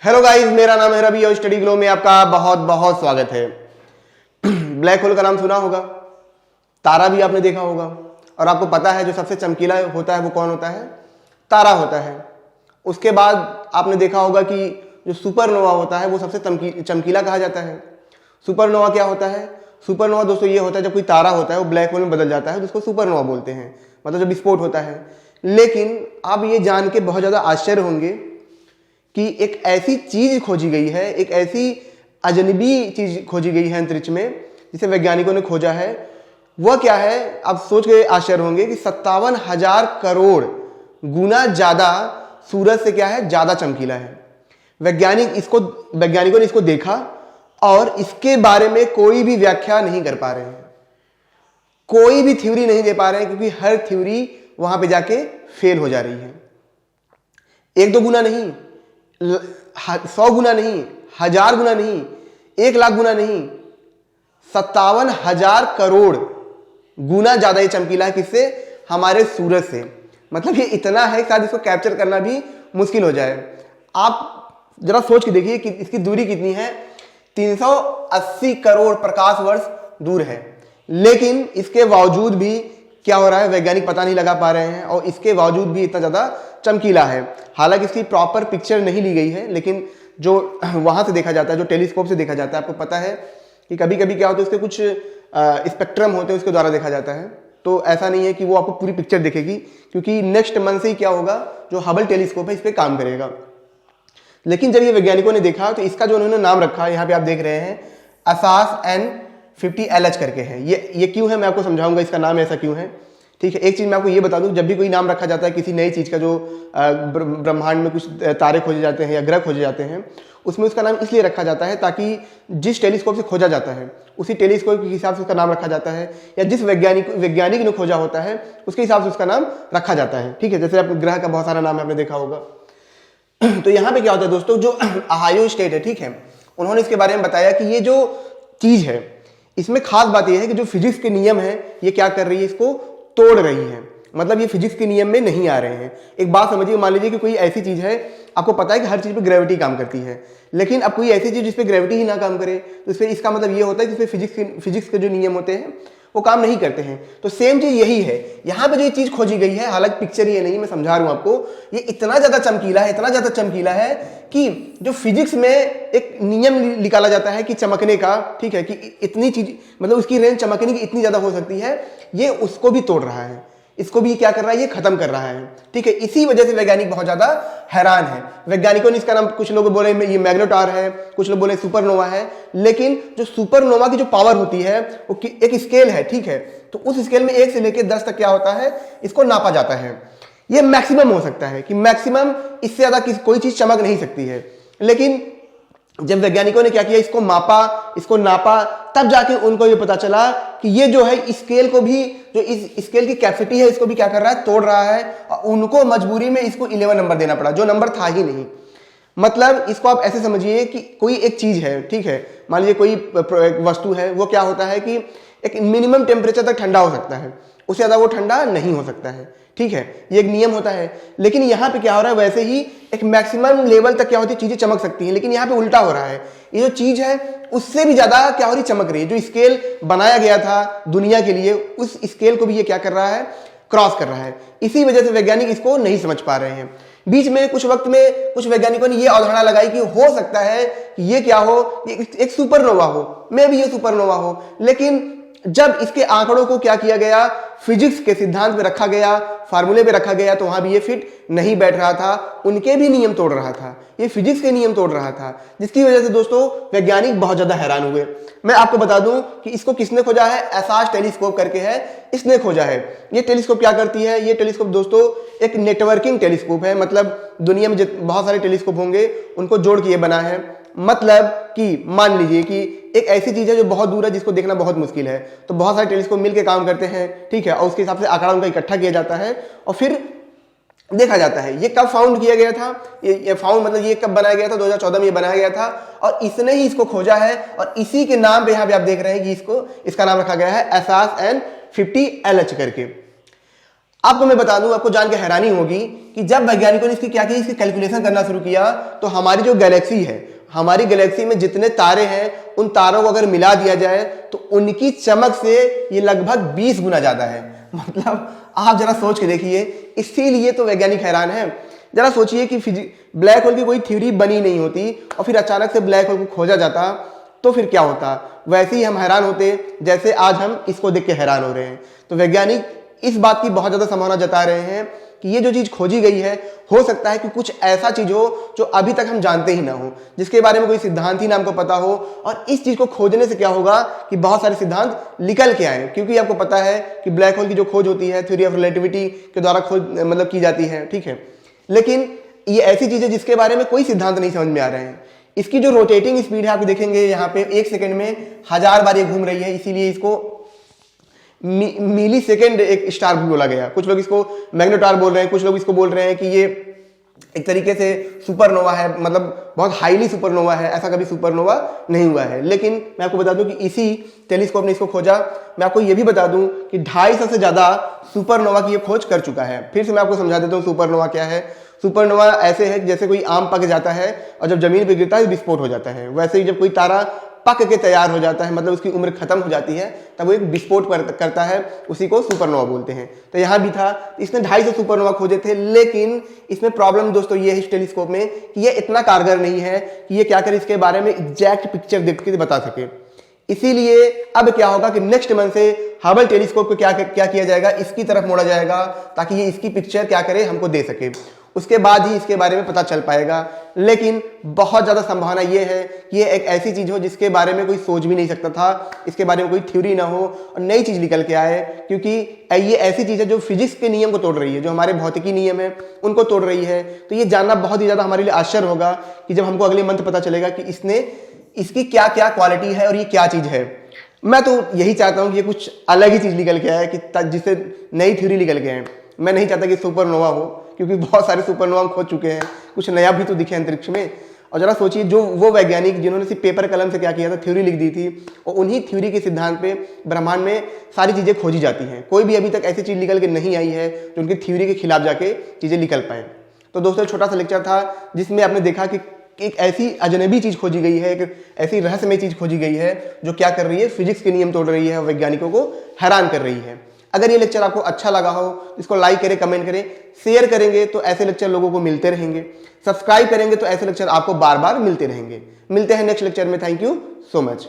Hello guys, मेरा नाम है रवि और स्टडी ग्लो में आपका बहुत बहुत स्वागत है। ब्लैक होल का नाम सुना होगा, तारा भी आपने देखा होगा, और आपको पता है जो सबसे चमकीला होता है वो कौन होता है? तारा होता है। उसके बाद आपने देखा होगा कि जो सुपरनोवा होता है वो सबसे चमकीला कहा जाता है। सुपरनोवा क्या होता है? सुपरनोवा दोस्तों ये होता है जब कोई तारा होता है वो ब्लैक होल में बदल जाता है तो उसको सुपरनोवा बोलते हैं, मतलब जब विस्फोट होता है। लेकिन आप ये जान के बहुत ज़्यादा आश्चर्य होंगे कि एक ऐसी चीज खोजी गई है, एक ऐसी अजनबी चीज खोजी गई है अंतरिक्ष में जिसे वैज्ञानिकों ने खोजा है। वह क्या है आप सोच के आश्चर्य होंगे कि 57,000 करोड़ गुना ज्यादा सूरज से क्या है, ज्यादा चमकीला है। वैज्ञानिकों ने इसको देखा और इसके बारे में कोई भी व्याख्या नहीं कर पा रहे हैं, कोई भी थ्योरी नहीं दे पा रहे हैं, क्योंकि हर थ्योरी वहां पे जाके फेल हो जा रही है। 1-2 गुना नहीं, 100 गुना नहीं, 1000 गुना नहीं, 1 लाख गुना नहीं, 57,000 करोड़ गुना ज्यादा ये चमकीला है। किससे? हमारे सूरज से। मतलब ये इतना है शायद इसको कैप्चर करना भी मुश्किल हो जाए। आप जरा सोच के देखिए कि इसकी दूरी कितनी है। 380 करोड़ प्रकाश वर्ष दूर है, लेकिन इसके बावजूद भी क्या हो रहा है, वैज्ञानिक पता नहीं लगा पा रहे हैं, और इसके बावजूद भी इतना ज्यादा चमकीला है। हालांकि इसकी प्रॉपर पिक्चर नहीं ली गई है, लेकिन जो वहां से देखा जाता है, जो टेलीस्कोप से देखा जाता है, आपको पता है कि कभी कभी क्या होता है, उसके कुछ स्पेक्ट्रम होते हैं, उसके द्वारा देखा जाता है। तो ऐसा नहीं है कि वो आपको पूरी पिक्चर दिखेगी, क्योंकि नेक्स्ट मंथ से ही क्या होगा, जो हबल टेलीस्कोप है इस पर काम करेगा। लेकिन जब ये वैज्ञानिकों ने देखा तो इसका जो उन्होंने नाम रखा, यहाँ पे आप देख रहे हैं असास N50LH करके है। ये क्यों है मैं आपको समझाऊंगा, इसका नाम ऐसा क्यों है। ठीक है, एक चीज मैं आपको ये बता दूं, जब भी कोई नाम रखा जाता है किसी नई चीज का, जो ब्रह्मांड में कुछ तारे खोजे जाते हैं या ग्रह खोजे जाते हैं, उसमें उसका नाम इसलिए रखा जाता है ताकि जिस टेलीस्कोप से खोजा जाता है उसी टेलीस्कोप के हिसाब से उसका नाम रखा जाता है, या जिस वैज्ञानिक ने खोजा होता है उसके हिसाब से उसका नाम रखा जाता है। ठीक है, जैसे आप ग्रह का बहुत सारा नाम आपने देखा होगा। तो यहाँ पे क्या होता है दोस्तों, जो ओहायो स्टेट है, ठीक है, उन्होंने इसके बारे में बताया कि ये जो चीज है इसमें खास बात यह है कि जो फिजिक्स के नियम है ये क्या कर रही है, इसको तोड़ रही है। मतलब ये फिजिक्स के नियम में नहीं आ रहे हैं। एक बात समझिए, मान लीजिए कि कोई ऐसी चीज है, आपको पता है कि हर चीज पे ग्रेविटी काम करती है, लेकिन अब कोई ऐसी चीज जिसपे ग्रेविटी ही ना काम करे तो इससे इसका मतलब ये होता है कि इसमें फिजिक्स के जो नियम होते हैं वो काम नहीं करते हैं। तो सेम चीज यही है, यहाँ पे जो ये चीज खोजी गई है, हालांकि पिक्चर ये नहीं, मैं समझा रहा हूं आपको, ये इतना ज्यादा चमकीला है, इतना ज्यादा चमकीला है कि जो फिजिक्स में एक नियम निकाला जाता है कि चमकने का, ठीक है, कि इतनी चीज, मतलब उसकी रेंज चमकने की इतनी ज्यादा हो सकती है, ये उसको भी तोड़ रहा है, इसको भी क्या कर रहा है, ये खत्म कर रहा है। ठीक है, इसी वजह से वैज्ञानिक बहुत ज्यादा हैरान है। वैज्ञानिकों ने इसका नाम, कुछ लोग बोले ये मैग्नेटार है, कुछ लोग बोले सुपरनोवा है, लेकिन जो सुपरनोवा की जो पावर होती है वो एक स्केल है, ठीक है, तो उस स्केल में 1 से लेकर 10 तक क्या होता है, इसको नापा जाता है। ये मैक्सिमम हो सकता है कि मैक्सिमम इससे ज्यादा कोई चीज चमक नहीं सकती है। लेकिन जब वैज्ञानिकों ने क्या किया, इसको मापा, इसको नापा, तब जाके उनको ये पता चला कि ये जो है स्केल को भी, जो इस स्केल की कैपेसिटी है, इसको भी क्या कर रहा है, तोड़ रहा है, और उनको मजबूरी में इसको 11 नंबर देना पड़ा, जो नंबर था ही नहीं। मतलब इसको आप ऐसे समझिए कि कोई एक चीज है, ठीक है, मान लीजिए कोई वस्तु है, वो क्या होता है कि एक मिनिमम टेम्परेचर तक ठंडा हो सकता है, उससे ज्यादा वो ठंडा नहीं हो सकता है। ठीक है, ये एक नियम होता है। लेकिन यहाँ पे क्या हो रहा है, वैसे ही एक मैक्सिमम लेवल तक क्या होती है, चीजें चमक सकती हैं, लेकिन यहाँ पे उल्टा हो रहा है। ये जो चीज है उससे भी ज्यादा क्या हो रही, चमक रही है। जो स्केल बनाया गया था दुनिया के लिए, उस स्केल को भी ये क्या कर रहा है, क्रॉस कर रहा है। इसी वजह से वैज्ञानिक इसको नहीं समझ पा रहे हैं। बीच में कुछ वक्त में कुछ वैज्ञानिकों ने यह अवधारणा लगाई कि हो सकता है कि ये क्या हो, ये एक सुपरनोवा हो, मे भी ये सुपरनोवा हो। लेकिन जब इसके आंकड़ों को क्या किया गया, फिजिक्स के सिद्धांत में रखा गया, फार्मूले पे रखा गया, तो वहां भी ये फिट नहीं बैठ रहा था, उनके भी नियम तोड़ रहा था, ये फिजिक्स के नियम तोड़ रहा था, जिसकी वजह से दोस्तों वैज्ञानिक बहुत ज्यादा हैरान हुए। मैं आपको बता दूं कि इसको किसने खोजा है, एसास टेलीस्कोप करके है, इसने खोजा है। ये टेलीस्कोप क्या करती है, ये टेलीस्कोप दोस्तों एक नेटवर्किंग टेलीस्कोप है। मतलब दुनिया में बहुत सारे टेलीस्कोप होंगे, उनको जोड़ के ये बना है। मतलब कि मान लीजिए कि एक ऐसी चीज है जो बहुत दूर है, जिसको देखना बहुत मुश्किल है, तो बहुत सारे टेलीस्कोप मिलकर काम करते हैं, ठीक है, और उसके हिसाब से आंकड़ा उनका इकट्ठा किया जाता है और फिर देखा जाता है ये कब फाउंड किया गया था। ये फाउंड मतलब ये कब बनाया गया था, 2014 में ये बनाया गया था, और इसने ही इसको खोजा है, और इसी के नाम पे यहाँ पे आप देख रहे हैं कि इसका नाम रखा गया है असास N50LH करके। आपको मैं बता दूं, आपको जान के हैरानी होगी कि जब वैज्ञानिकों ने इसकी क्या किया, इसकी कैलकुलेशन करना शुरू किया, तो हमारी जो गैलेक्सी है, हमारी गैलेक्सी में जितने तारे हैं उन तारों को अगर मिला दिया जाए तो उनकी चमक से ये लगभग 20 गुना ज्यादा है। मतलब आप जरा सोच के देखिए, इसीलिए तो वैज्ञानिक हैरान है। जरा सोचिए कि ब्लैक होल की कोई थ्योरी बनी नहीं होती और फिर अचानक से ब्लैक होल को खोजा जाता तो फिर क्या होता। वैसे ही हम हैरान होते जैसे आज हम इसको देख के हैरान हो रहे हैं। तो वैज्ञानिक इस बात की बहुत ज्यादा संभावना जता रहे हैं कि ये जो चीज खोजी गई है, हो सकता है कि कुछ ऐसा चीज हो जो अभी तक हम जानते ही ना हो, जिसके बारे में कोई सिद्धांत ही ना हमको पता हो। और इस चीज को खोजने से क्या होगा कि बहुत सारे सिद्धांत निकल के आए, क्योंकि आपको पता है कि ब्लैक होल की जो खोज होती है थ्योरी ऑफ रिलेटिविटी के द्वारा खोज मतलब की जाती है, ठीक है। लेकिन ये ऐसी चीज है जिसके बारे में कोई सिद्धांत नहीं समझ में आ रहे हैं। इसकी जो रोटेटिंग स्पीड है आप देखेंगे यहाँ पे 1 सेकंड में 1000 बार ये घूम रही है, इसीलिए इसको मिली सेकेंड एक स्टार भी बोला गया। कुछ लोग इसको मैग्नेटार बोल रहे हैं, कुछ लोग इसको बोल रहे हैं कि ये एक तरीके से सुपरनोवा है, मतलब बहुत हाईली सुपरनोवा है। ऐसा कभी सुपरनोवा नहीं हुआ है। लेकिन मैं आपको बता दूं कि इसी टेलीस्कोप ने इसको खोजा। मैं आपको ये भी बता दूं कि 250 से ज्यादा सुपरनोवा की ये खोज कर चुका है। फिर से मैं आपको समझा देता हूँ सुपरनोवा क्या है। सुपरनोवा ऐसे है जैसे कोई आम पक जाता है और जब जमीन पर गिरता है विस्फोट हो जाता है। वैसे ही जब कोई तारा पक के तैयार हो जाता है, मतलब उसकी उम्र खत्म हो जाती है, तब वो एक विस्फोट करता है, उसी को सुपरनोवा बोलते हैं। तो यहाँ भी था, इसने 250 सुपरनोवा खोजे थे। लेकिन इसमें प्रॉब्लम दोस्तों ये है इस टेलीस्कोप में कि ये इतना कारगर नहीं है कि ये क्या करे इसके बारे में एग्जैक्ट पिक्चर देख के बता सके। इसीलिए अब क्या होगा कि नेक्स्ट मंथ से हबल टेलीस्कोप को क्या किया जाएगा, इसकी तरफ मोड़ा जाएगा ताकि ये इसकी पिक्चर क्या करे हमको दे सके। उसके बाद ही इसके बारे में पता चल पाएगा। लेकिन बहुत ज्यादा संभावना ये है कि ये एक ऐसी चीज हो जिसके बारे में कोई सोच भी नहीं सकता था, इसके बारे में कोई थ्योरी ना हो और नई चीज निकल के आए। क्योंकि ये ऐसी चीज है जो फिजिक्स के नियम को तोड़ रही है, जो हमारे भौतिकी नियम है उनको तोड़ रही है। तो ये जानना बहुत ही ज्यादा हमारे लिए आश्चर्य होगा कि जब हमको अगले मंथ पता चलेगा कि इसकी क्या क्या क्वालिटी है और ये क्या चीज है। मैं तो यही चाहता हूँ कि ये कुछ अलग ही चीज निकल के आए, कि जिससे नई थ्योरी निकल के आए। मैं नहीं चाहता कि सुपरनोवा हो, क्योंकि बहुत सारे सुपरनोवा खो चुके हैं, कुछ नया भी तो दिखे अंतरिक्ष में। और जरा सोचिए, जो वो वैज्ञानिक जिन्होंने सिर्फ पेपर कलम से क्या किया था, थ्योरी लिख दी थी, और उन्हीं थ्योरी के सिद्धांत पे ब्रह्मांड में सारी चीजें खोजी जाती हैं। कोई भी अभी तक ऐसी चीज निकल के नहीं आई है जो उनकी थ्योरी के खिलाफ जाके चीजें निकल पाए। तो दोस्तों छोटा सा लेक्चर था जिसमें आपने देखा कि एक ऐसी अजनबी चीज खोजी गई है, एक ऐसी रहस्यमय चीज खोजी गई है जो क्या कर रही है, फिजिक्स के नियम तोड़ रही है और वैज्ञानिकों को हैरान कर रही है। अगर ये लेक्चर आपको अच्छा लगा हो इसको लाइक करें, कमेंट करें, शेयर करेंगे तो ऐसे लेक्चर लोगों को मिलते रहेंगे। सब्सक्राइब करेंगे तो ऐसे लेक्चर आपको बार बार मिलते रहेंगे। मिलते हैं नेक्स्ट लेक्चर में। Thank you so much.